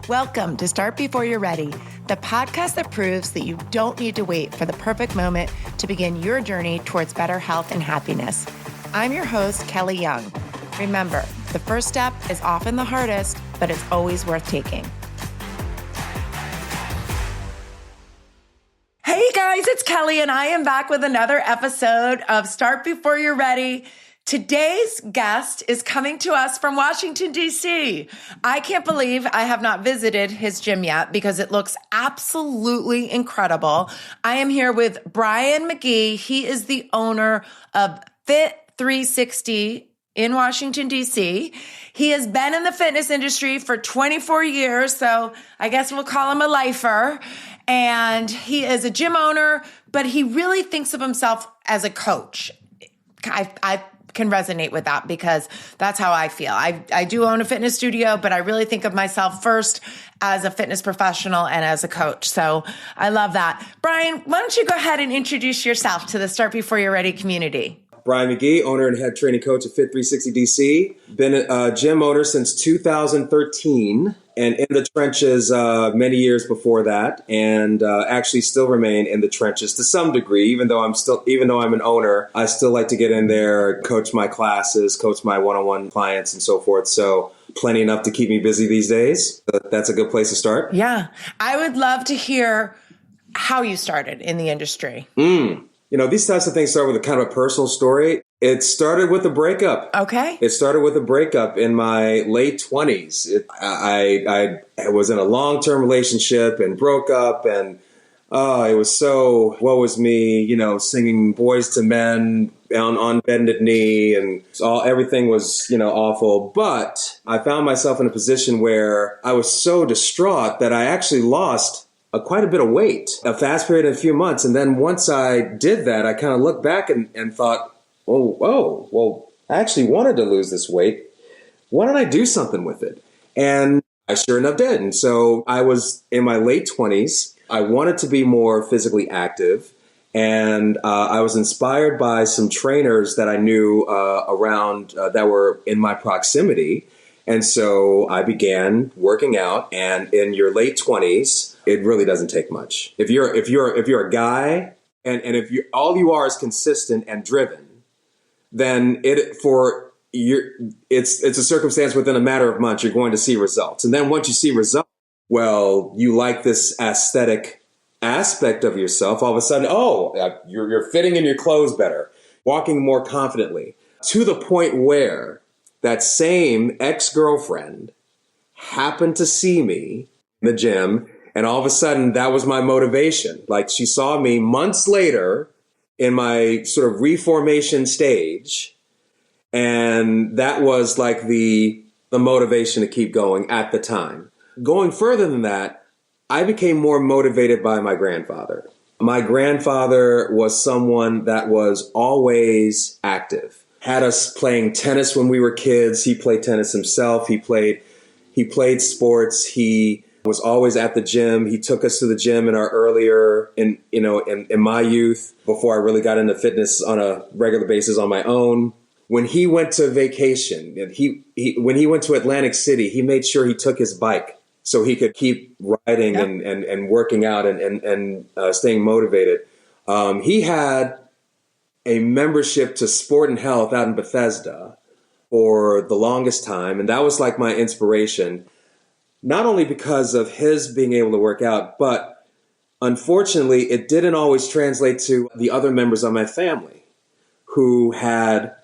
Welcome to Start Before You're Ready, the podcast that proves that you don't need to wait for the perfect moment to begin your journey towards better health and happiness. I'm your host, Kelly Young. Remember, the first step is often the hardest, but it's always worth taking. Hey guys, it's Kelly, and I am back with another episode of Start Before You're Ready. Today's guest is coming to us from Washington, D.C. I can't believe I have not visited his gym yet because it looks absolutely incredible. I am here with Brian McGee. He is the owner of Fit360 in Washington, D.C. He has been in the fitness industry for 24 years, so I guess we'll call him a lifer. And he is a gym owner, but he really thinks of himself as a coach. I can resonate with that because that's how I feel. I do own a fitness studio, but I really think of myself first as a fitness professional and as a coach. So I love that. Brian, why don't you go ahead and introduce yourself to the Start Before You're Ready community? Brian McGee, owner and head training coach at Fit360 DC. Been a gym owner since 2013 and in the trenches many years before that, and actually still remain in the trenches to some degree. Even though I'm an owner, I still like to get in there, coach my classes, coach my one-on-one clients, and so forth. So plenty enough to keep me busy these days. That's a good place to start. Yeah, I would love to hear how you started in the industry. You know, these types of things start with a kind of a personal story. It started with a breakup. Okay. It started with a breakup in my late 20s. I was in a long-term relationship and broke up, and it was so, woe is me, you know, singing Boys to Men on bended knee, and everything was, you know, awful. But I found myself in a position where I was so distraught that I actually lost quite a bit of weight, a fast period of a few months. And then once I did that, I kind of looked back and thought, well, I actually wanted to lose this weight. Why don't I do something with it? And I sure enough did. And so I was in my late 20s. I wanted to be more physically active. And I was inspired by some trainers that I knew around that were in my proximity. And so I began working out, and in your late 20s, it really doesn't take much. If you're a guy and if all you are is consistent and driven, then it's a circumstance within a matter of months you're going to see results. And then once you see results, well, you like this aesthetic aspect of yourself. All of a sudden, you're fitting in your clothes better, walking more confidently, to the point where that same ex-girlfriend happened to see me in the gym, and all of a sudden that was my motivation. Like, she saw me months later in my sort of reformation stage, and that was like the motivation to keep going at the time. Going further than that, I became more motivated by my grandfather. My grandfather was someone that was always active. Had us playing tennis when we were kids. He played tennis himself. He played sports. He was always at the gym. He took us to the gym in my youth, before I really got into fitness on a regular basis on my own. When he went to vacation, when he went to Atlantic City, he made sure he took his bike so he could keep riding and working out and staying motivated. He had a membership to Sport and Health out in Bethesda for the longest time. And that was like my inspiration, not only because of his being able to work out, but unfortunately, it didn't always translate to the other members of my family who had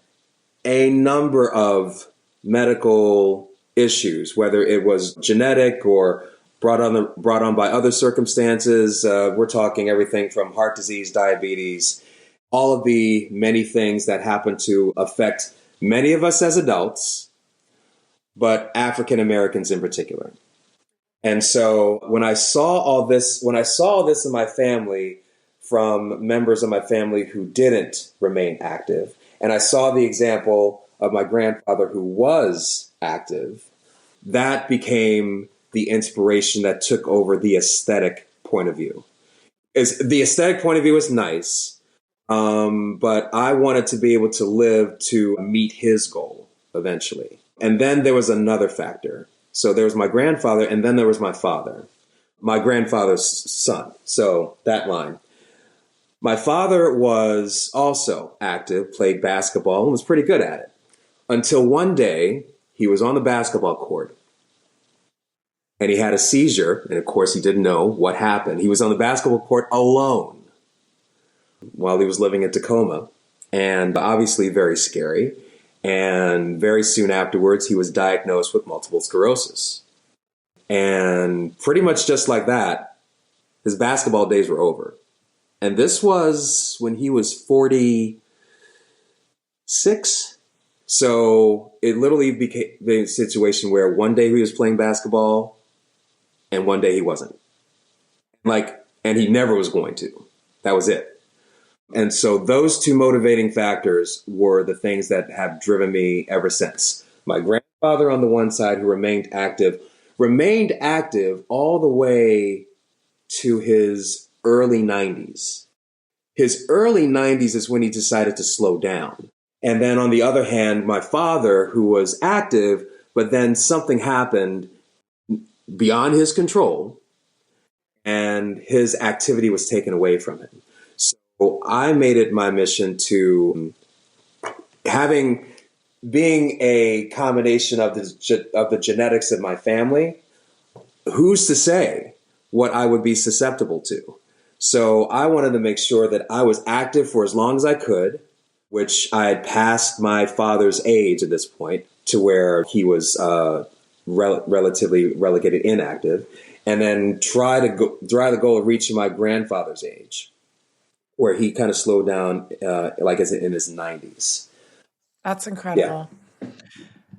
a number of medical issues, whether it was genetic or brought on by other circumstances. We're talking everything from heart disease, diabetes, all of the many things that happen to affect many of us as adults, but African Americans in particular. And so when I saw all this in my family from members of my family who didn't remain active, and I saw the example of my grandfather who was active, that became the inspiration that took over the aesthetic point of view. The aesthetic point of view is nice, but I wanted to be able to live to meet his goal eventually. And then there was another factor. So there was my grandfather, and then there was my father, my grandfather's son. So that line. My father was also active, played basketball, and was pretty good at it. Until one day, he was on the basketball court, and he had a seizure. And of course, he didn't know what happened. He was on the basketball court alone while he was living in Tacoma, and obviously very scary. And very soon afterwards, he was diagnosed with multiple sclerosis. And pretty much just like that, his basketball days were over. And this was when he was 46. So it literally became the situation where one day he was playing basketball and one day he wasn't. And he never was going to. That was it. And so those two motivating factors were the things that have driven me ever since. My grandfather on the one side, who remained active all the way to his early 90s. His early 90s is when he decided to slow down. And then on the other hand, my father, who was active, but then something happened beyond his control and his activity was taken away from him. So I made it my mission to being a combination of the genetics of my family. Who's to say what I would be susceptible to? So I wanted to make sure that I was active for as long as I could, which I had passed my father's age at this point to where he was relatively relegated inactive, and then try the goal of reaching my grandfather's age, where he kind of slowed down, in his 90s. That's incredible. Yeah.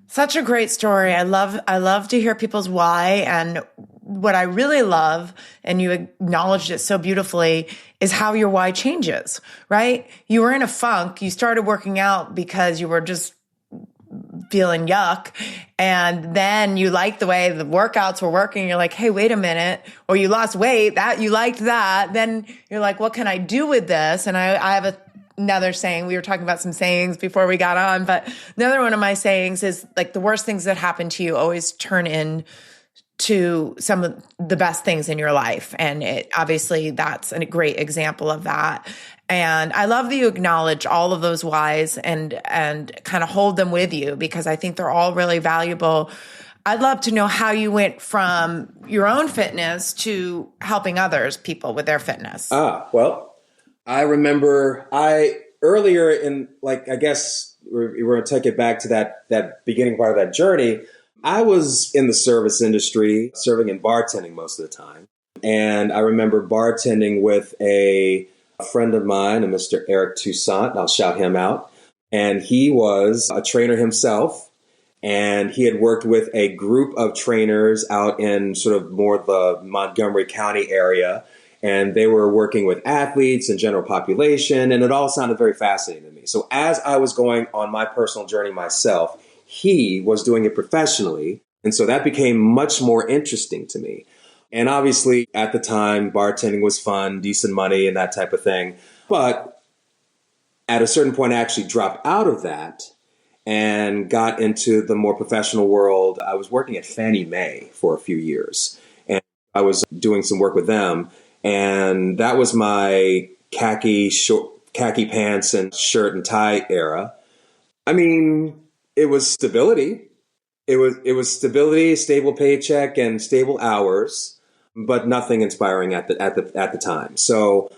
Such a great story. I love to hear people's why. And what I really love, and you acknowledged it so beautifully, is how your why changes, right? You were in a funk. You started working out because you were just feeling yuck. And then you liked the way the workouts were working. You're like, hey, wait a minute. Or you lost weight, that you liked that. Then you're like, what can I do with this? And I have another saying. We were talking about some sayings before we got on, but another one of my sayings is like, the worst things that happen to you always turn into some of the best things in your life. And obviously that's a great example of that. And I love that you acknowledge all of those whys and kind of hold them with you, because I think they're all really valuable. I'd love to know how you went from your own fitness to helping people with their fitness. Well, I remember earlier in, I guess we're going to take it back to that beginning part of that journey. I was in the service industry, serving and bartending most of the time. And I remember bartending with a friend of mine, a Mr. Eric Toussaint. I'll shout him out. And he was a trainer himself. And he had worked with a group of trainers out in sort of more the Montgomery County area. And they were working with athletes and general population. And it all sounded very fascinating to me. So as I was going on my personal journey myself, he was doing it professionally. And so that became much more interesting to me. And obviously, at the time, bartending was fun, decent money, and that type of thing. But at a certain point, I actually dropped out of that and got into the more professional world. I was working at Fannie Mae for a few years, and I was doing some work with them. And that was my khaki pants and shirt and tie era. I mean, it was stability. It was stability, stable paycheck, and stable hours, but nothing inspiring at the time. So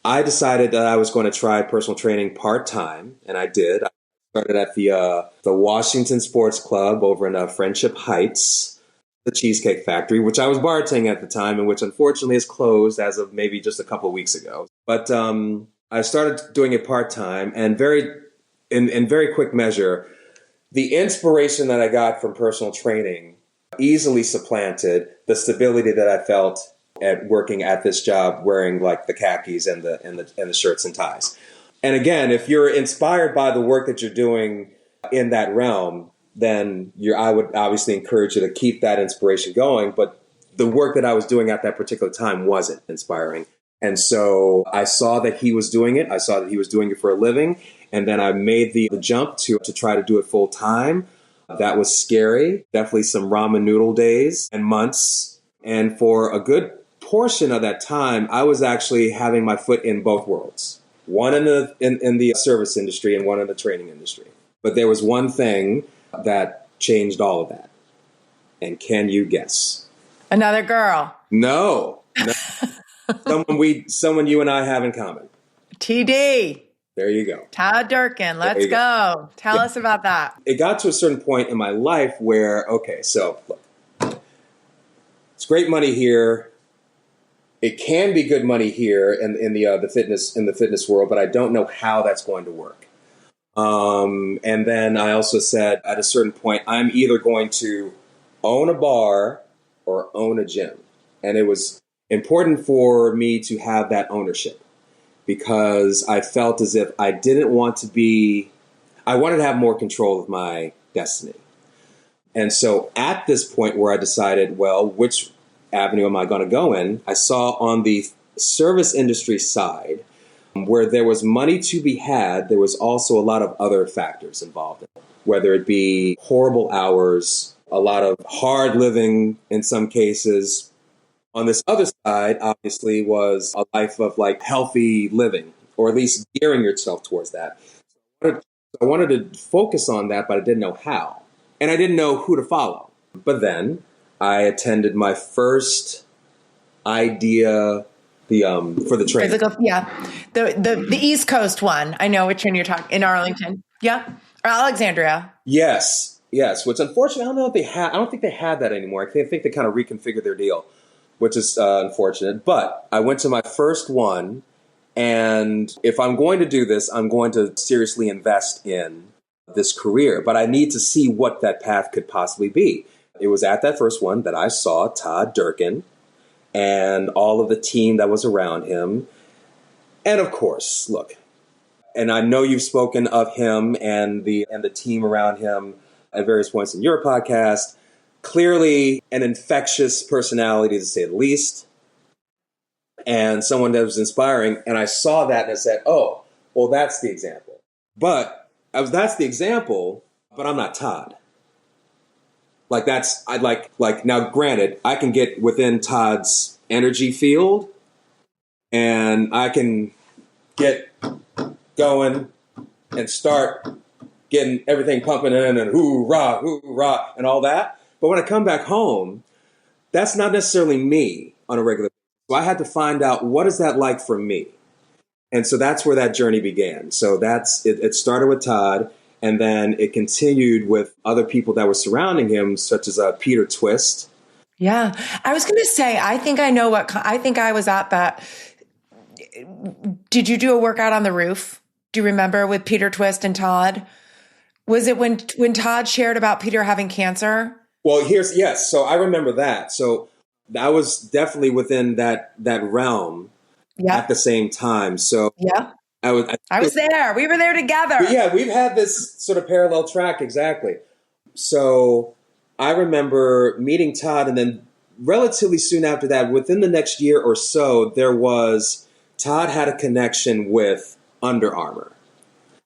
I decided that I was going to try personal training part-time, and I did. I started at the Washington Sports Club over in Friendship Heights, the Cheesecake Factory, which I was bartending at the time, and which unfortunately is closed as of maybe just a couple of weeks ago. But I started doing it part-time, and in very quick measure, the inspiration that I got from personal training easily supplanted the stability that I felt at working at this job, wearing like the khakis and the shirts and ties. And again, if you're inspired by the work that you're doing in that realm, then I would obviously encourage you to keep that inspiration going. But the work that I was doing at that particular time wasn't inspiring. And so I saw that he was doing it. I saw that he was doing it for a living. And then I made the jump to try to do it full time. That was scary. Definitely some ramen noodle days and months. And for a good portion of that time, I was actually having my foot in both worlds. One in the service industry and one in the training industry. But there was one thing that changed all of that. And can you guess? Another girl. No. Someone you and I have in common. TD. There you go. Todd Durkin. Let's go. Tell us about that. It got to a certain point in my life where, okay, so look, it's great money here. It can be good money here in the fitness world, but I don't know how that's going to work. And then I also said at a certain point, I'm either going to own a bar or own a gym. And it was important for me to have that ownership because I felt as if I wanted to have more control of my destiny. And so at this point where I decided, well, which avenue am I going to go in? I saw on the service industry side where there was money to be had, there was also a lot of other factors involved in it, whether it be horrible hours, a lot of hard living in some cases. On this other side, obviously, was a life of like healthy living, or at least gearing yourself towards that. I wanted to focus on that, but I didn't know how. And I didn't know who to follow. But then I attended my first idea for the training. The East Coast one. I know which one you're talking in Arlington. Yeah, or Alexandria. Yes. Which unfortunately, I don't think they have that anymore. I think they kind of reconfigured their deal, which is unfortunate. But I went to my first one, and if I'm going to do this, I'm going to seriously invest in this career. But I need to see what that path could possibly be. It was at that first one that I saw Todd Durkin and all of the team that was around him. And of course, look, and I know you've spoken of him and the team around him at various points in your podcast. Clearly an infectious personality, to say the least, and someone that was inspiring. And I saw that and I said, oh, well, that's the example. That's the example, but I'm not Todd. Now granted, I can get within Todd's energy field and I can get going and start getting everything pumping in and hoorah, and all that. But when I come back home, that's not necessarily me on a regular basis. So I had to find out what is that like for me. And so that's where that journey began. So it started with Todd, and then it continued with other people that were surrounding him, such as Peter Twist. Yeah. I was going to say, I think I know I think I was at that. Did you do a workout on the roof? Do you remember with Peter Twist and Todd? Was it when Todd shared about Peter having cancer? Well, yes. So I remember that. So that was definitely within that realm at the same time. So yeah, I was there. We were there together. Yeah, we've had this sort of parallel track. Exactly. So I remember meeting Todd, and then relatively soon after that, within the next year or so, Todd had a connection with Under Armour.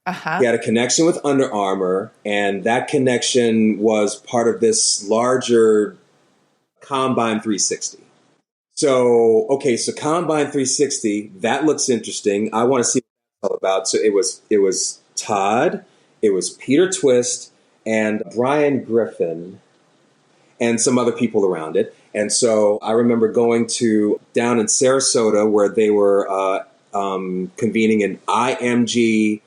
Uh-huh. He had a connection with Under Armour, and that connection was part of this larger Combine 360. So Combine 360, that looks interesting. I want to see what it's all about. So it was Todd, it was Peter Twist, and Brian Griffin, and some other people around it. And so I remember going down in Sarasota where they were convening an IMG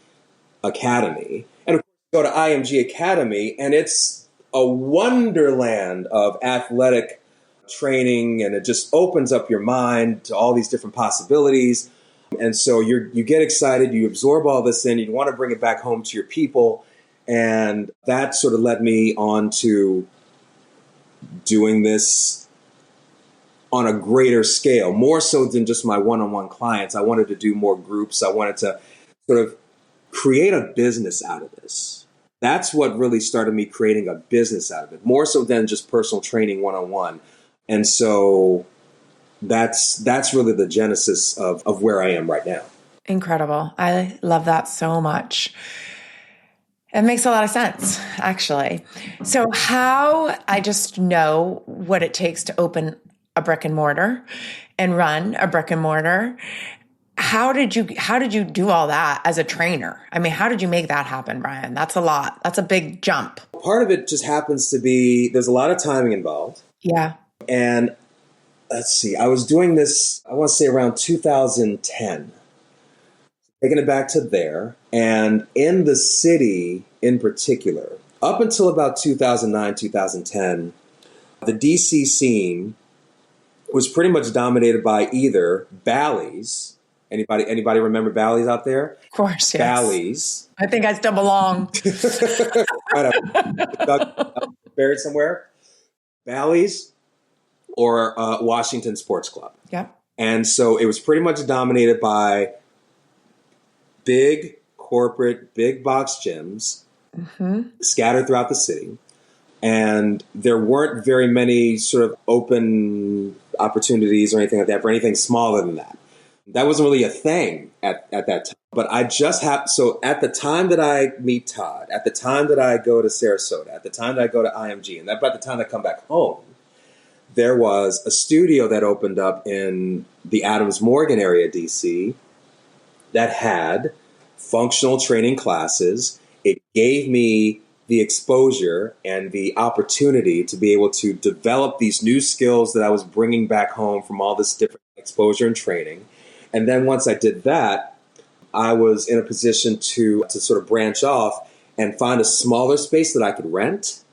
Academy. And of course, you go to IMG Academy, and it's a wonderland of athletic training, and it just opens up your mind to all these different possibilities. And so you get excited, you absorb all this in, you want to bring it back home to your people. And that sort of led me on to doing this on a greater scale, more so than just my one-on-one clients. I wanted to do more groups. I wanted to sort of create a business out of this. That's what really started me creating a business out of it, more so than just personal training one-on-one. And so that's really the genesis of where I am right now. Incredible. I love that so much. It makes a lot of sense, actually. So I just know what it takes to open a brick and mortar and run a brick and mortar. How did you do all that as a trainer? I mean, how did you make that happen, Brian? That's a lot. That's a big jump. Part of it just happens to be, there's a lot of timing involved. Yeah. And let's see, I was doing this, I want to say around 2010. Taking it back to there. And in the city in particular, up until about 2009, 2010, the DC scene was pretty much dominated by either Bally's. Anybody remember Bally's out there? Of course, yes. Bally's. I think I still belong. Buried somewhere. Bally's or Washington Sports Club. Yep. And so it was pretty much dominated by big corporate, big box gyms scattered throughout the city. And there weren't very many sort of open opportunities or anything like that for anything smaller than that. That wasn't really a thing at that time. But I just so at the time that I meet Todd, at the time that I go to Sarasota, at the time that I go to IMG, and about the time I come back home, there was a studio that opened up in the Adams Morgan area, DC, that had functional training classes. It gave me the exposure and the opportunity to be able to develop these new skills that I was bringing back home from all this different exposure and training. And then once I did that, I was in a position to sort of branch off and find a smaller space that I could rent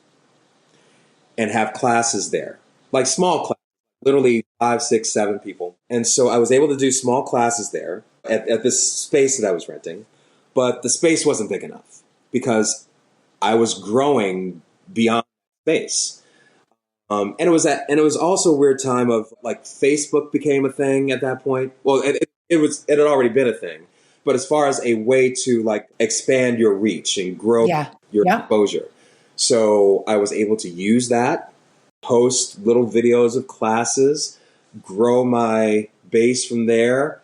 and have classes there, like small classes, literally 5, 6, 7 people. And so I was able to do small classes there at this space that I was renting, but the space wasn't big enough because I was growing beyond space. And it was also a weird time of like Facebook became a thing at that point. Well, it had already been a thing, but as far as a way to like expand your reach and grow your exposure. So I was able to use that, post little videos of classes, grow my base from there.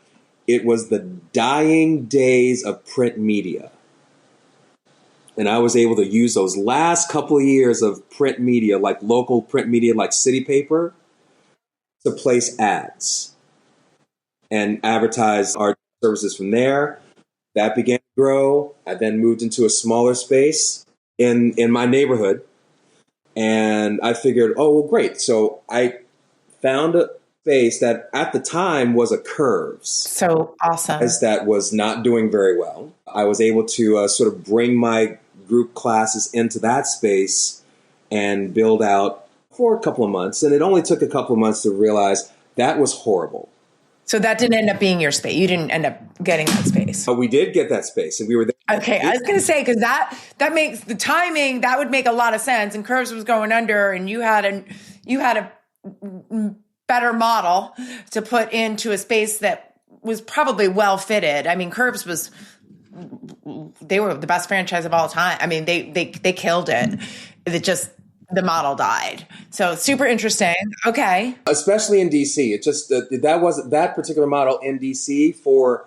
It was the dying days of print media. And I was able to use those last couple of years of print media, like local print media, like City Paper, to place ads and advertise our services from there. That began to grow. I then moved into a smaller space in my neighborhood. And I figured, oh, well, great. So I found a space that at the time was a Curves. So awesome. That was not doing very well. I was able to sort of bring my group classes into that space and build out for a couple of months. And it only took a couple of months to realize that was horrible. So that didn't end up being your space. You didn't end up getting that space. But we did get that space and we were there. Okay. I was going to say, because that makes the timing, that would make a lot of sense. And Curves was going under and you had a better model to put into a space that was probably well fitted. I mean, Curves they were the best franchise of all time. I mean, they killed it. It just, the model died. So super interesting. Okay. Especially in DC. It just, that particular model in DC for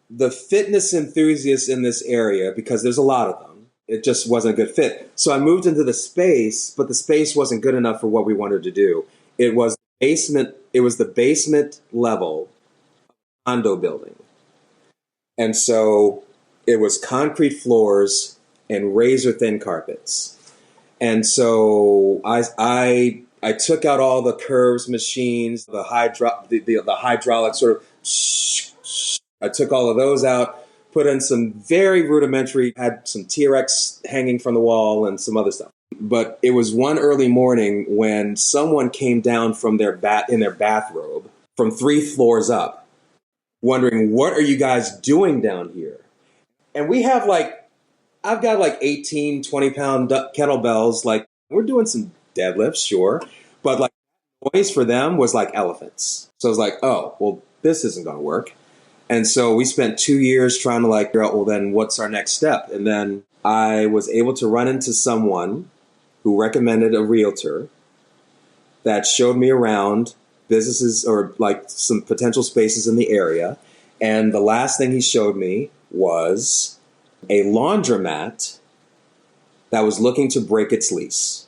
the fitness enthusiasts in this area, because there's a lot of them, it just wasn't a good fit. So I moved into the space, but the space wasn't good enough for what we wanted to do. It was the basement level condo building. And so it was concrete floors and razor thin carpets. And so I took out all the Curves machines, the hydraulic sort of, I took all of those out, put in some very rudimentary, had some T-Rex hanging from the wall and some other stuff. But it was one early morning when someone came down from in their bathrobe from 3 floors up, wondering, what are you guys doing down here? And we have I've got 18, 20-pound kettlebells. We're doing some deadlifts, sure. But noise for them was like elephants. So I was like, oh, well, this isn't going to work. And so we spent 2 years trying to figure out, well, then what's our next step? And then I was able to run into someone who recommended a realtor that showed me around businesses or some potential spaces in the area. And the last thing he showed me was a laundromat that was looking to break its lease.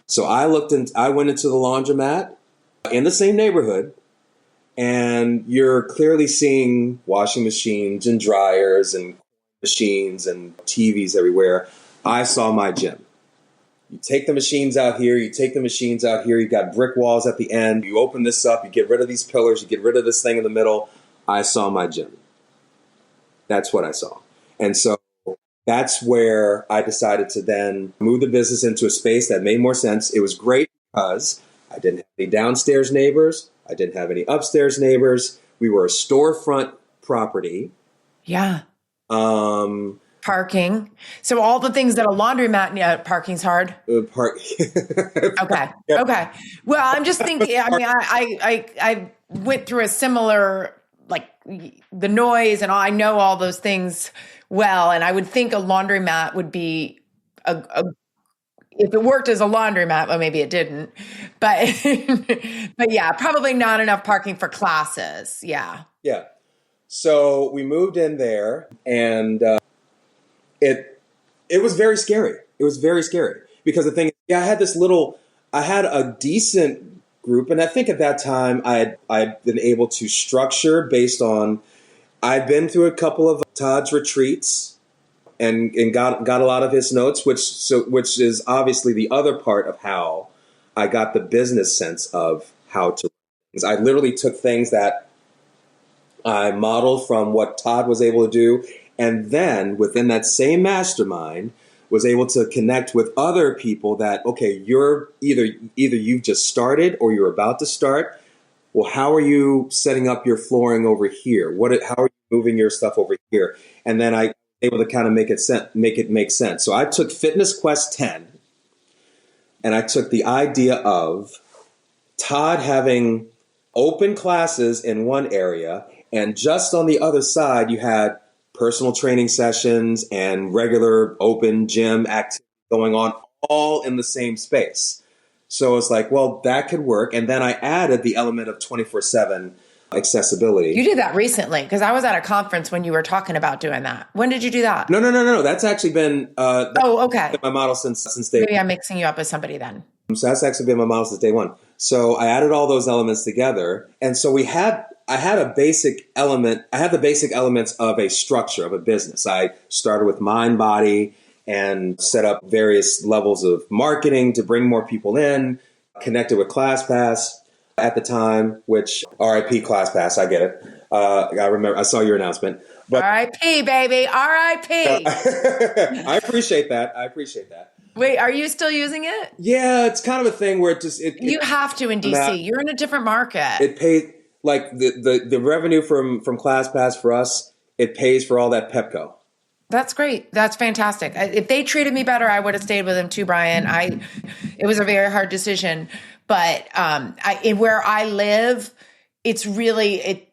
So I went into the laundromat in the same neighborhood, and you're clearly seeing washing machines and dryers and machines and TVs everywhere. I saw my gym. You take the machines out here, you got brick walls at the end, you open this up, you get rid of these pillars, you get rid of this thing in the middle. I saw my gym. That's what I saw. And so that's where I decided to then move the business into a space that made more sense. It was great because I didn't have any downstairs neighbors. I didn't have any upstairs neighbors. We were a storefront property. Yeah. Parking. So all the things that a laundromat, parking's hard. Okay. Yep. Okay. Well, I'm just thinking, I mean, I went through a similar, like the noise and I know all those things well. And I would think a laundromat would be if it worked as a laundromat, well, maybe it didn't, but, but yeah, probably not enough parking for classes. Yeah. Yeah. So we moved in there, and it was very scary. It was very scary because the thing is, I had a decent group, and I think at that time I'd been able to structure based on, I'd been through a couple of Todd's retreats and got a lot of his notes, which is obviously the other part of how I got the business sense of how to. I literally took things that I modeled from what Todd was able to do, and then within that same mastermind was able to connect with other people that, okay, you're either you've just started or you're about to start. Well, how are you setting up your flooring over here? How are you moving your stuff over here? And then I was able to kind of make it make sense. So I took Fitness Quest 10, and I took the idea of Todd having open classes in one area, and just on the other side, you had personal training sessions and regular open gym activity going on all in the same space. So it's like, well, that could work. And then I added the element of 24/7 accessibility. You did that recently because I was at a conference when you were talking about doing that. When did you do that? No. That's actually been okay. My model since day one. Maybe I'm mixing you up with somebody then. So that's actually been my model since day one. So I added all those elements together, and so I had the basic elements of a structure of a business. I started with mind, body, and set up various levels of marketing to bring more people in, connected with ClassPass at the time, which RIP ClassPass, I get it. I remember, I saw your announcement. But RIP, baby, RIP. I appreciate that. Wait, are you still using it? Yeah, it's kind of a thing where you have to in DC. You're in a different market. It pays, like the revenue from ClassPass for us, it pays for all that Pepco. That's great. That's fantastic. If they treated me better, I would have stayed with them too, Brian. It was a very hard decision, but where I live, it's really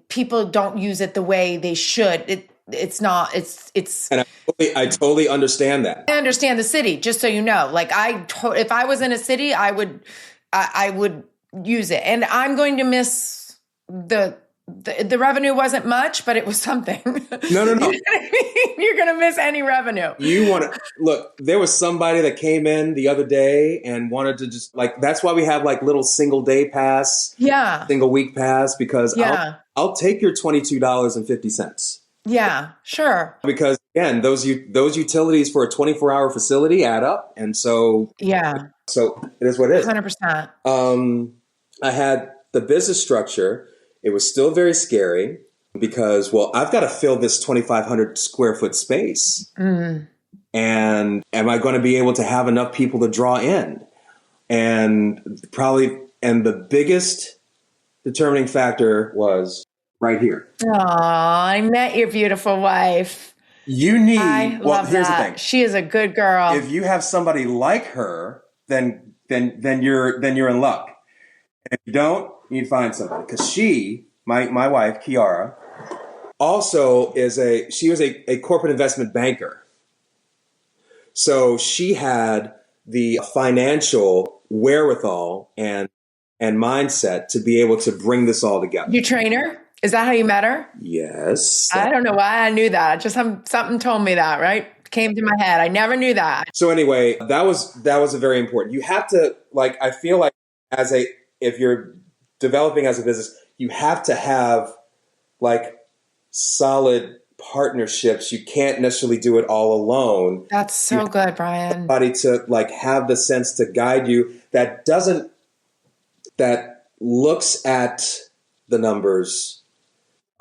people don't use it the way they should. It's not. And I totally understand that. I understand the city, just so you know. Like if I was in a city, I would use it, and I'm going to miss the revenue wasn't much, but it was something. No. You know what I mean? You're going to miss any revenue. You want to look, there was somebody that came in the other day and wanted to just that's why we have little single day pass, single week pass, because I'll take your $22.50. Yeah, sure. Because again, those utilities for a 24-hour facility add up. And so, so it is what it is. 100%. I had the business structure. It was still very scary because, well, I've got to fill this 2,500 square foot space. Mm. And am I going to be able to have enough people to draw in? And the biggest determining factor was right here. Oh, I met your beautiful wife. You need, love here's that. the thing. She is a good girl. If you have somebody like her, then you're in luck. And if you don't, you need to find somebody. Because she, my wife, Kiara, also was a corporate investment banker. So she had the financial wherewithal and mindset to be able to bring this all together. You train her? Is that how you met her? Yes. I don't know why I knew that. Just something told me that, right? Came to my head. I never knew that. So anyway, that was a very important. You have to, like, I feel like if you're developing as a business, you have to have like solid partnerships. You can't necessarily do it all alone. That's so good, Brian. Somebody to like have the sense to guide you that looks at the numbers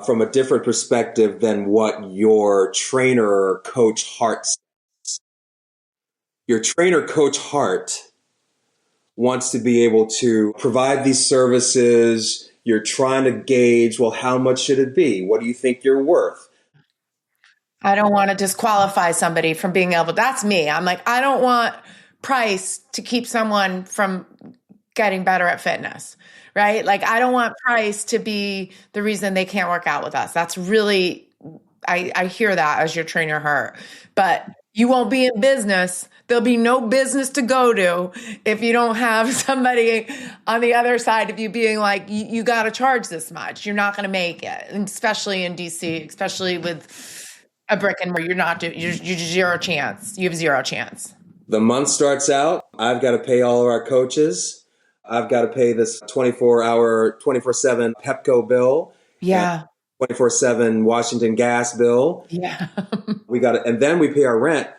from a different perspective than what your trainer or coach heart says. Your trainer coach heart wants to be able to provide these services. You're trying to gauge, well, how much should it be? What do you think you're worth? I don't want to disqualify somebody from being able, that's me. I'm like, I don't want price to keep someone from getting better at fitness, right? Like, I don't want price to be the reason they can't work out with us. That's really, I hear that as your trainer hurt, but you won't be in business. There'll be no business to go to if you don't have somebody on the other side of you being like, you got to charge this much. You're not going to make it. And especially in DC, especially with a brick and mortar, you're zero chance. You have zero chance. The month starts out. I've got to pay all of our coaches. I've got to pay this 24-hour, 24/7 Pepco bill. Yeah. 24/7 Washington gas bill. Yeah. And then we pay our rent,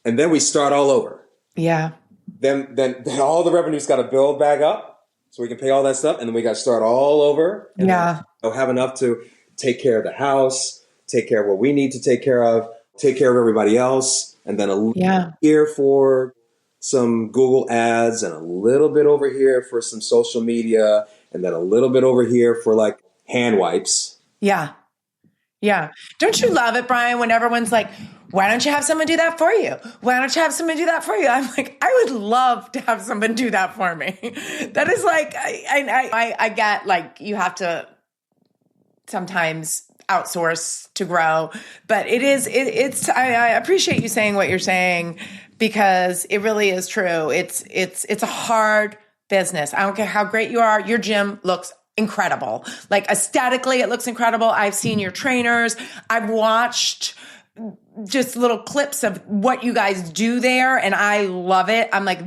and then we start all over. Yeah. Then all the revenue's got to build back up so we can pay all that stuff, and then we got to start all over. And yeah. Then have enough to take care of the house, take care of what we need to take care of, take care of everybody else, and then a little here for some Google ads, and a little bit over here for some social media, and then a little bit over here for like hand wipes. Yeah. Yeah. Don't you love it, Brian, when everyone's like, why don't you have someone do that for you? Why don't you have someone do that for you? I'm like, I would love to have someone do that for me. That is like, I get like, you have to sometimes outsource to grow, but I appreciate you saying what you're saying, because it really is true. It's a hard business. I don't care how great you are. Your gym looks incredible. Like aesthetically, it looks incredible. I've seen your trainers. I've watched just little clips of what you guys do there, and I love it. I'm like,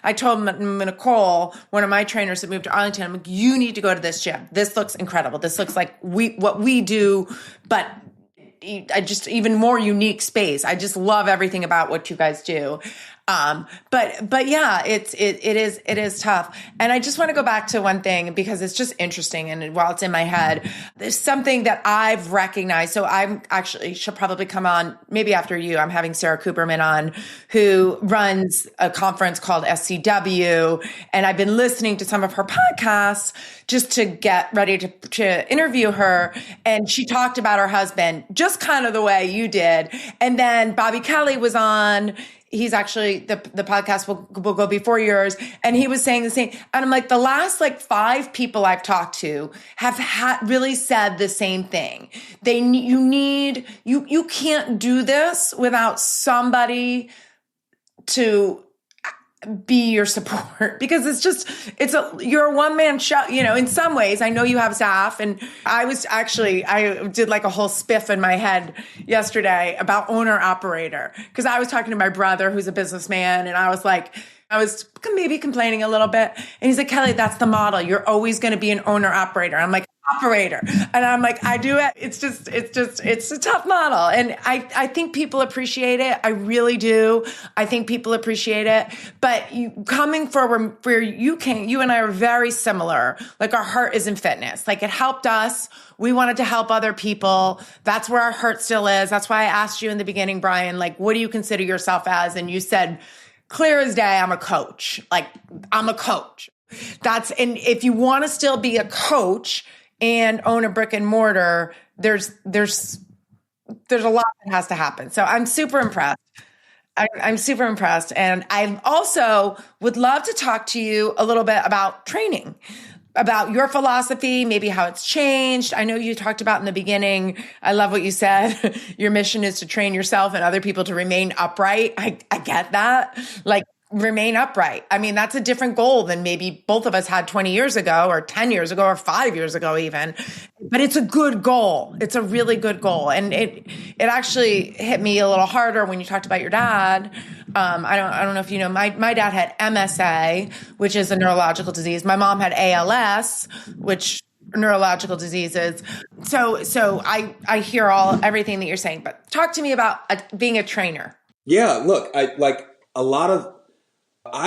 I told Nicole, one of my trainers that moved to Arlington, I'm like, you need to go to this gym. This looks incredible. This looks like what we do, but I just even more unique space. I just love everything about what you guys do. But yeah, it is tough. And I just want to go back to one thing, because it's just interesting. And while it's in my head, there's something that I've recognized. So she'll probably come on maybe after you. I'm having Sarah Cooperman on, who runs a conference called SCW. And I've been listening to some of her podcasts just to get ready to interview her. And she talked about her husband just kind of the way you did. And then Bobby Kelly was on. He's actually, the podcast will go before yours. And he was saying the same. And I'm like, the last 5 people I've talked to have really said the same thing. You can't do this without somebody to be your support, because you're a one-man show, in some ways. I know you have staff, and I did like a whole spiff in my head yesterday about owner operator, because I was talking to my brother who's a businessman, and I was maybe complaining a little bit, and he's like, Kelly, that's the model. You're always going to be an owner operator. I'm like, operator. And I'm like, I do it. It's a tough model. And I think people appreciate it. I really do. I think people appreciate it. But coming forward where you and I are very similar. Like, our heart is in fitness. Like, it helped us. We wanted to help other people. That's where our heart still is. That's why I asked you in the beginning, Brian, like, what do you consider yourself as? And you said, clear as day, I'm a coach. Like, I'm a coach. And if you want to still be a coach and own a brick and mortar, there's a lot that has to happen. So I'm super impressed. I'm super impressed. And I also would love to talk to you a little bit about training, about your philosophy, maybe how it's changed. I know you talked about in the beginning, I love what you said. Your mission is to train yourself and other people to remain upright. I get that. Like, remain upright. I mean, that's a different goal than maybe both of us had 20 years ago or 10 years ago or 5 years ago even. But it's a good goal. It's a really good goal. And it actually hit me a little harder when you talked about your dad. I don't know if you know, my dad had MSA, which is a neurological disease. My mom had ALS, which neurological diseases. So I hear everything that you're saying, but talk to me about being a trainer. Yeah, look, I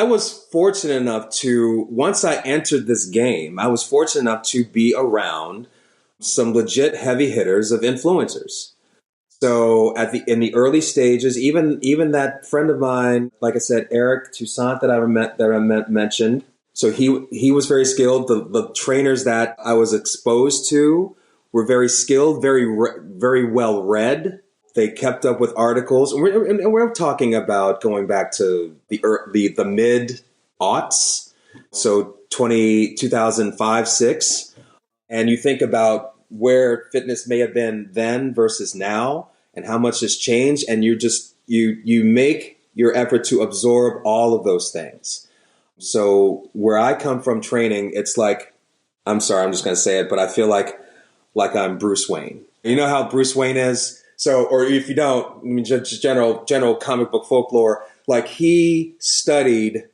was fortunate enough to, once I entered this game, I was fortunate enough to be around some legit heavy hitters of influencers. So in the early stages, even that friend of mine, like I said, Eric Toussaint that I mentioned. So he was very skilled. The trainers that I was exposed to were very skilled, very well read. They kept up with articles, and we're talking about going back to the mid aughts, so 2005, 6, and you think about where fitness may have been then versus now, and how much has changed, and you make your effort to absorb all of those things. So where I come from training, it's like, I'm sorry, I'm just going to say it, but I feel like I'm Bruce Wayne. You know how Bruce Wayne is? So, or if you don't, I mean, just general comic book folklore, like he studied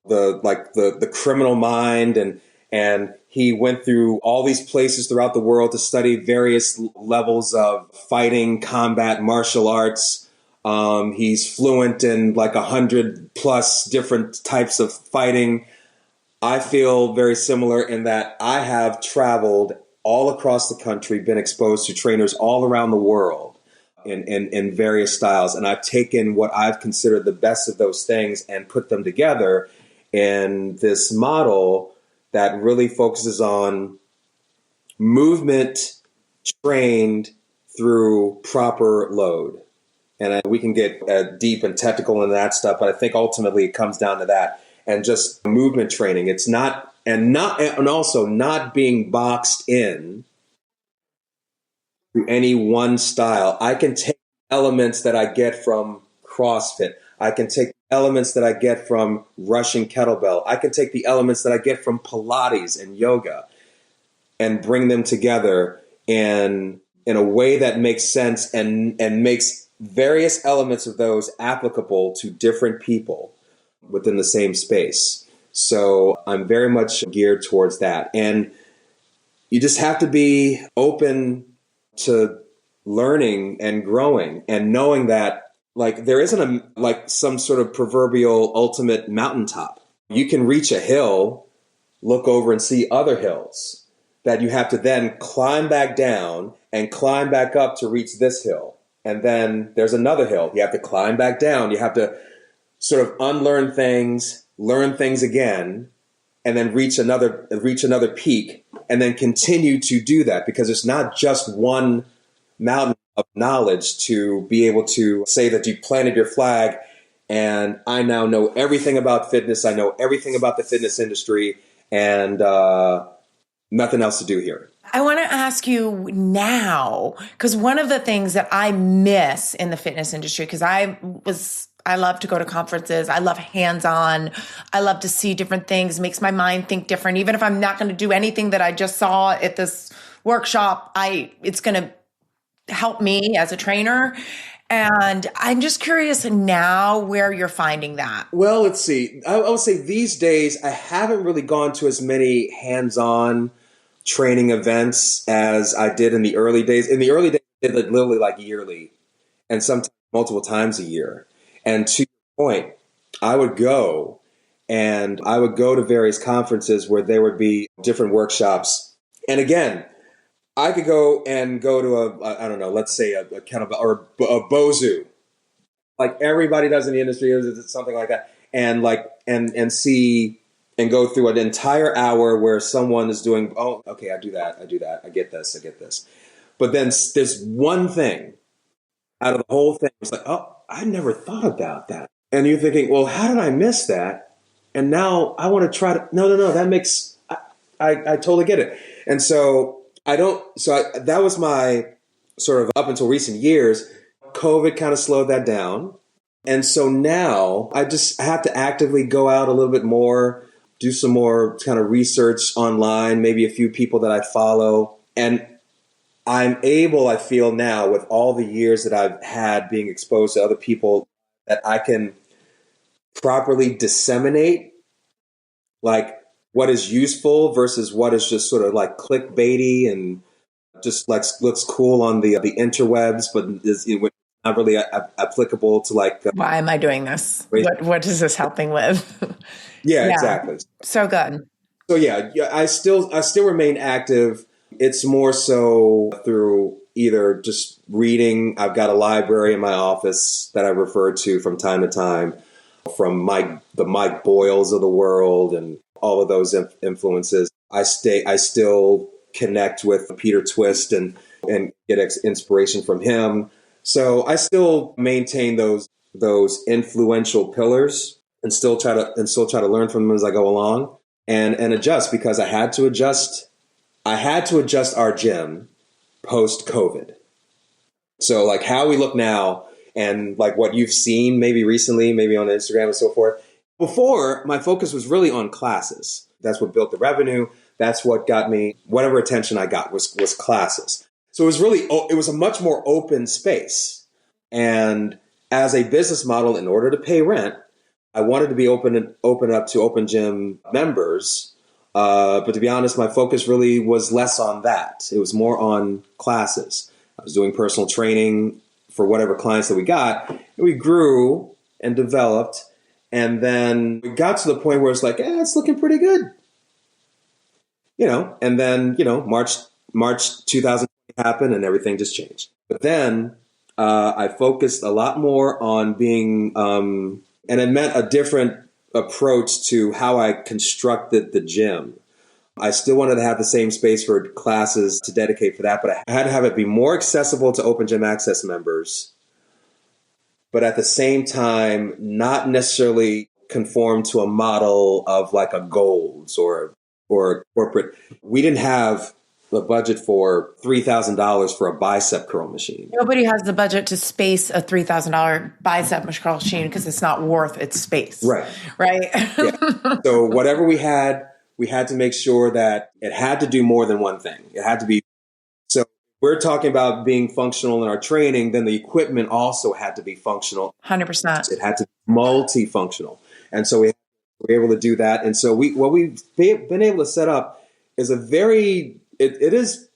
the criminal mind, and he went through all these places throughout the world to study various levels of fighting, combat, martial arts. He's fluent in like 100+ different types of fighting. I feel very similar in that I have traveled all across the country, been exposed to trainers all around the world in various styles. And I've taken what I've considered the best of those things and put them together in this model that really focuses on movement trained through proper load. And we can get deep and technical in that stuff, but I think ultimately it comes down to that and just movement training. It's not, and also not being boxed in to any one style. I can take elements that I get from CrossFit. I can take elements that I get from Russian kettlebell. I can take the elements that I get from Pilates and yoga and bring them together in a way that makes sense and makes various elements of those applicable to different people within the same space. So I'm very much geared towards that. And you just have to be open to learning and growing and knowing that like there isn't some sort of proverbial ultimate mountaintop. You can reach a hill, look over and see other hills that you have to then climb back down and climb back up to reach this hill. And then there's another hill. You have to climb back down. You have to sort of unlearn things, learn things again, and then reach another peak, and then continue to do that, because it's not just one mountain of knowledge to be able to say that you planted your flag and I now know everything about fitness. I know everything about the fitness industry, and nothing else to do here. I want to ask you now, because one of the things that I miss in the fitness industry, because I love to go to conferences. I love hands-on. I love to see different things. It makes my mind think different. Even if I'm not going to do anything that I just saw at this workshop, it's going to help me as a trainer. And I'm just curious now where you're finding that. Well, let's see. I would say these days, I haven't really gone to as many hands-on training events as I did in the early days. In the early days, I did literally like yearly and sometimes multiple times a year. And to your point, I would go to various conferences where there would be different workshops. And again, I could go to I don't know, let's say a kettlebell or a BOSU, like everybody does in the industry, is something like that. And see and go through an entire hour where someone is doing, oh, okay, I do that. I get this. But then there's one thing out of the whole thing. It's like, oh, I never thought about that. And you're thinking, well, how did I miss that? And now I want to try to, no, that makes, I totally get it. And so that was my sort of up until recent years. COVID kind of slowed that down. And so now I have to actively go out a little bit more, do some more kind of research online, maybe a few people that I follow. And I'm able, I feel now, with all the years that I've had being exposed to other people, that I can properly disseminate like what is useful versus what is just sort of like clickbaity and just like looks cool on the interwebs, but is not really applicable to like. Why am I doing this? What is this helping with? Yeah, exactly. So good. So yeah, I still remain active. It's more so through either just reading. I've got a library in my office that I refer to from time to time, from the Mike Boyles of the world and all of those influences. I still connect with Peter Twist and get inspiration from him. So I still maintain those influential pillars and still try to learn from them as I go along and adjust, because I had to adjust our gym post COVID. So like how we look now and like what you've seen maybe recently, maybe on Instagram and so forth. Before, my focus was really on classes. That's what built the revenue. That's what got me whatever attention I got was classes. So it was a much more open space. And as a business model, in order to pay rent, I wanted to be open up to open gym members. But to be honest, my focus really was less on that. It was more on classes. I was doing personal training for whatever clients that we got. And we grew and developed. And then we got to the point where it's like, it's looking pretty good. And then, March 2020 happened and everything just changed. But then I focused a lot more on being, and it meant a different approach to how I constructed the gym. I still wanted to have the same space for classes to dedicate for that, but I had to have it be more accessible to Open Gym Access members, but at the same time, not necessarily conform to a model of like a Gold's or corporate. We didn't have the budget for $3,000 for a bicep curl machine. Nobody has the budget to space a $3,000 bicep curl machine because it's not worth its space. Right. Yeah. So whatever we had to make sure that it had to do more than one thing. It had to be. So we're talking about being functional in our training, then the equipment also had to be functional. 100%. It had to be multifunctional. And so we were able to do that. And so what we've been able to set up is it is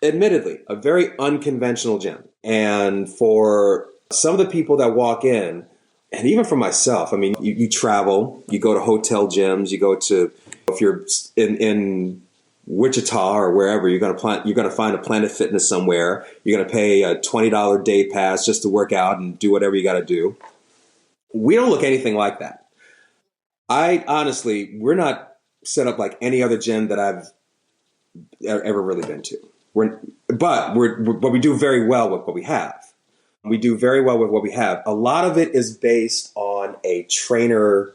admittedly a very unconventional gym. And for some of the people that walk in, and even for myself, I mean, you travel, you go to hotel gyms, you go to, if you're in Wichita or wherever, you're going to find a Planet Fitness somewhere. You're going to pay a $20 day pass just to work out and do whatever you got to do. We don't look anything like that. We're not set up like any other gym that I've ever really been to. But we do very well with what we have. We do very well with what we have. A lot of it is based on a trainer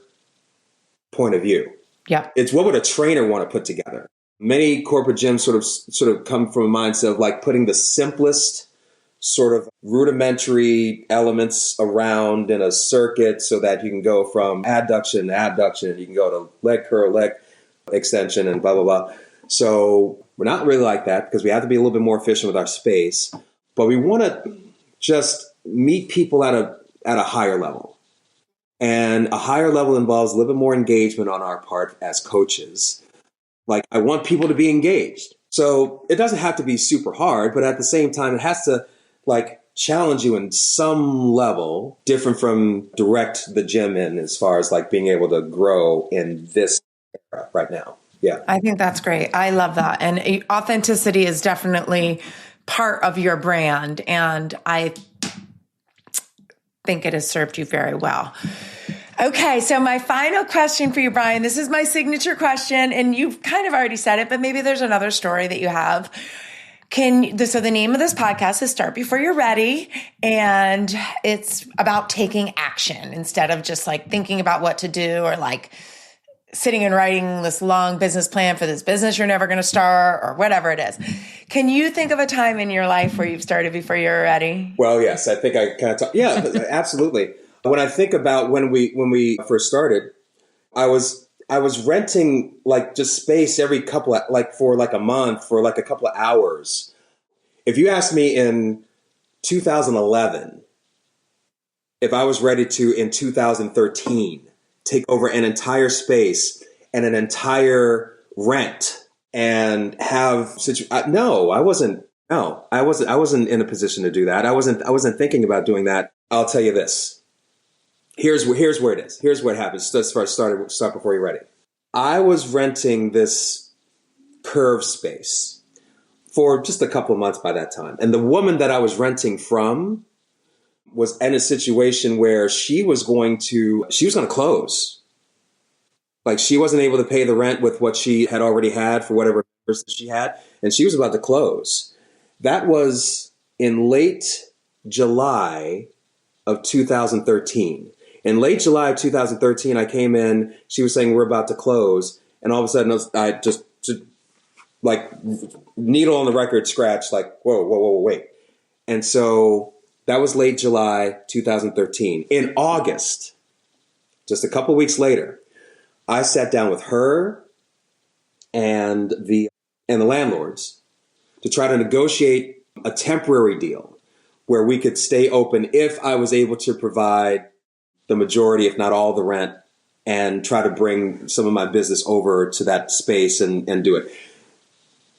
point of view. Yeah. It's what would a trainer want to put together? Many corporate gyms sort of come from a mindset of like putting the simplest sort of rudimentary elements around in a circuit so that you can go from adduction to abduction, you can go to leg curl, leg extension, and blah, blah, blah. So we're not really like that because we have to be a little bit more efficient with our space, but we want to just meet people at a higher level. And a higher level involves a little bit more engagement on our part as coaches. Like, I want people to be engaged. So it doesn't have to be super hard, but at the same time, it has to like challenge you in some level, different from direct the gym in as far as like being able to grow in this era right now. Yeah. I think that's great. I love that. And authenticity is definitely part of your brand. And I think it has served you very well. Okay. So my final question for you, Brian, this is my signature question, and you've kind of already said it, but maybe there's another story that you have. So the name of this podcast is Start Before You're Ready, and it's about taking action instead of just like thinking about what to do or like sitting and writing this long business plan for this business you're never going to start or whatever it is. Can you think of a time in your life where you've started before you're ready? Well, yes, I think I kind of yeah, absolutely. When I think about when we first started, I was renting like just space every couple of, like for like a month for like a couple of hours. If you asked me in 2011, if I was ready to, in 2013, take over an entire space and an entire rent and have no, I wasn't. No, I wasn't in a position to do that. I wasn't thinking about doing that. I'll tell you this. Here's where it is. Here's what happens. Let's start before you're ready. I was renting this curve space for just a couple of months by that time. And the woman that I was renting from was in a situation where she was going to close. Like, she wasn't able to pay the rent with what she had already had for whatever she had, and she was about to close. That was in late July of 2013. In late July of 2013, I came in, she was saying, we're about to close. And all of a sudden, I just like needle on the record scratch, like, whoa, wait. And so that was late July 2013. In August, just a couple weeks later, I sat down with her and the landlords to try to negotiate a temporary deal where we could stay open if I was able to provide the majority, if not all, the rent, and try to bring some of my business over to that space and do it.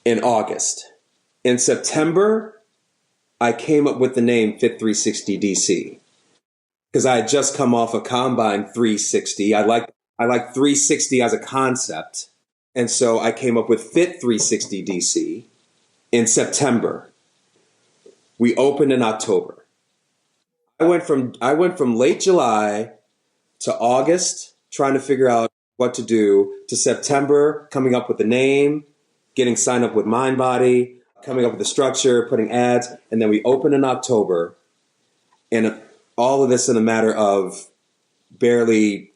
In August. In September, I came up with the name Fit360 DC because I had just come off a Combine 360. I like 360 as a concept. And so I came up with Fit360 DC in September. We opened in October. I went from late July to August trying to figure out what to do, to September coming up with the name, getting signed up with MindBody, coming up with the structure, putting ads, and then we opened in October. And all of this in a matter of barely,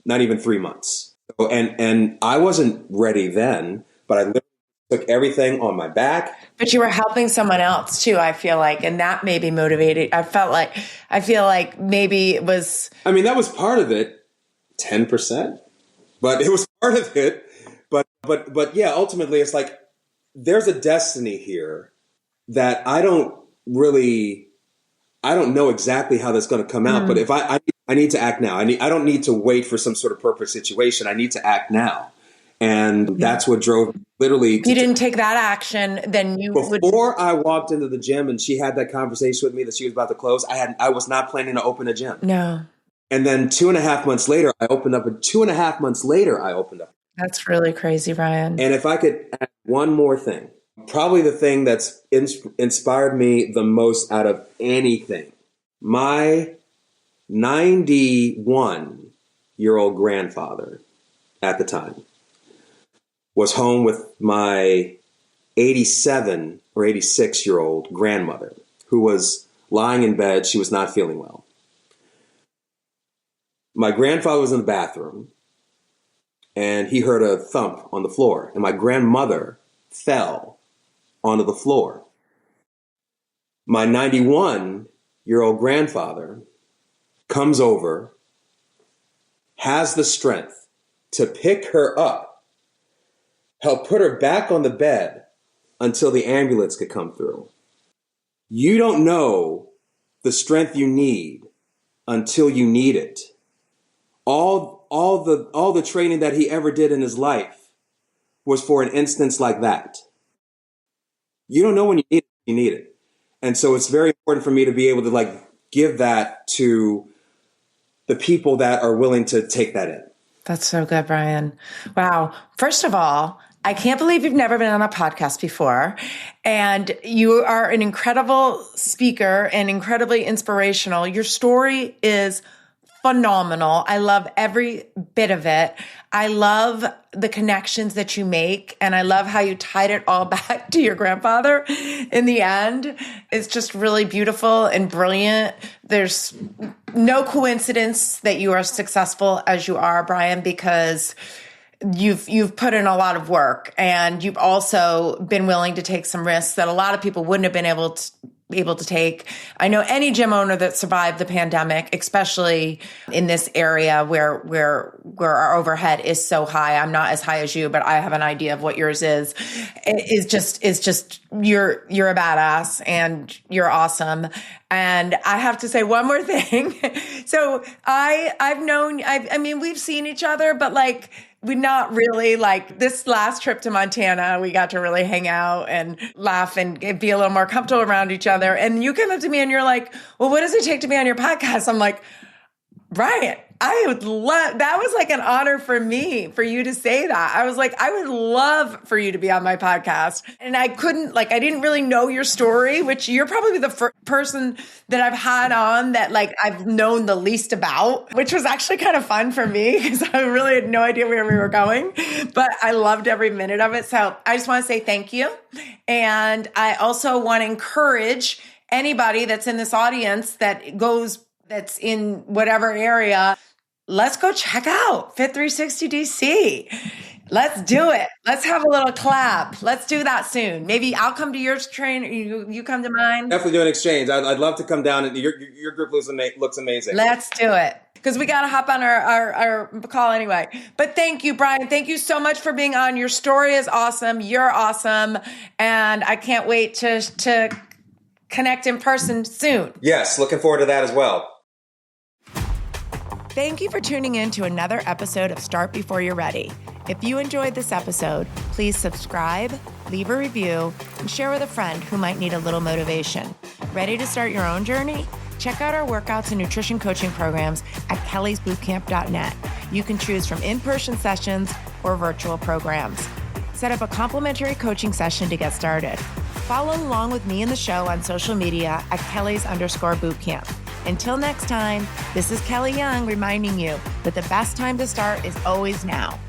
not even 3 months. So, and I wasn't ready then, but I literally took everything on my back. But you were helping someone else too, I feel like, and that maybe motivated. I feel like maybe it was. I mean, that was part of it, 10%, but it was part of it. But yeah, ultimately, it's like there's a destiny here that I don't know exactly how that's going to come out. But if I need to act now. I don't need to wait for some sort of perfect situation. I need to act now. And that's what drove literally. If you didn't take that action, then before I walked into the gym and she had that conversation with me that she was about to close, I was not planning to open a gym. No. And then 2.5 months later, I opened up. And 2.5 months later, I opened up. That's really crazy, Brian. And if I could add one more thing, probably the thing that's inspired me the most out of anything, my 91-year-old grandfather at the time was home with my 87 or 86-year-old grandmother who was lying in bed. She was not feeling well. My grandfather was in the bathroom and he heard a thump on the floor and my grandmother fell onto the floor. My 91-year-old grandfather comes over, has the strength to pick her up, help put her back on the bed until the ambulance could come through. You don't know the strength you need until you need it. All the training that he ever did in his life was for an instance like that. You don't know when you need it. And so it's very important for me to be able to give that to the people that are willing to take that in. That's so good, Brian. Wow. First of all, I can't believe you've never been on a podcast before. And you are an incredible speaker and incredibly inspirational. Your story is phenomenal. I love every bit of it. I love the connections that you make. And I love how you tied it all back to your grandfather in the end. It's just really beautiful and brilliant. There's no coincidence that you are successful as you are, Brian, because you've put in a lot of work and you've also been willing to take some risks that a lot of people wouldn't have been able able to take. I know any gym owner that survived the pandemic, especially in this area where our overhead is so high. I'm not as high as you, but I have an idea of what yours is. It's just you're a badass and you're awesome. And I have to say one more thing. So I mean, we've seen each other, but like, we not really, like this last trip to Montana, we got to really hang out and laugh and be a little more comfortable around each other. And you came up to me and you're like, well, what does it take to be on your podcast? I'm like, Brian, I would love, that was like an honor for me, for you to say that. I was like, I would love for you to be on my podcast. And I didn't really know your story, which you're probably the first person that I've had on that like I've known the least about, which was actually kind of fun for me because I really had no idea where we were going, but I loved every minute of it. So I just want to say thank you. And I also want to encourage anybody that's in this audience that's in whatever area, let's go check out Fit360 DC. Let's do it. Let's have a little clap. Let's do that soon. Maybe I'll come to yours, train. You come to mine. Definitely do an exchange. I'd love to come down. And your group looks amazing. Let's do it. Because we got to hop on our call anyway. But thank you, Brian. Thank you so much for being on. Your story is awesome. You're awesome. And I can't wait to connect in person soon. Yes, looking forward to that as well. Thank you for tuning in to another episode of Start Before You're Ready. If you enjoyed this episode, please subscribe, leave a review, and share with a friend who might need a little motivation. Ready to start your own journey? Check out our workouts and nutrition coaching programs at kellysbootcamp.net. You can choose from in-person sessions or virtual programs. Set up a complimentary coaching session to get started. Follow along with me and the show on social media at Kellys_bootcamp. Until next time, this is Kelly Young reminding you that the best time to start is always now.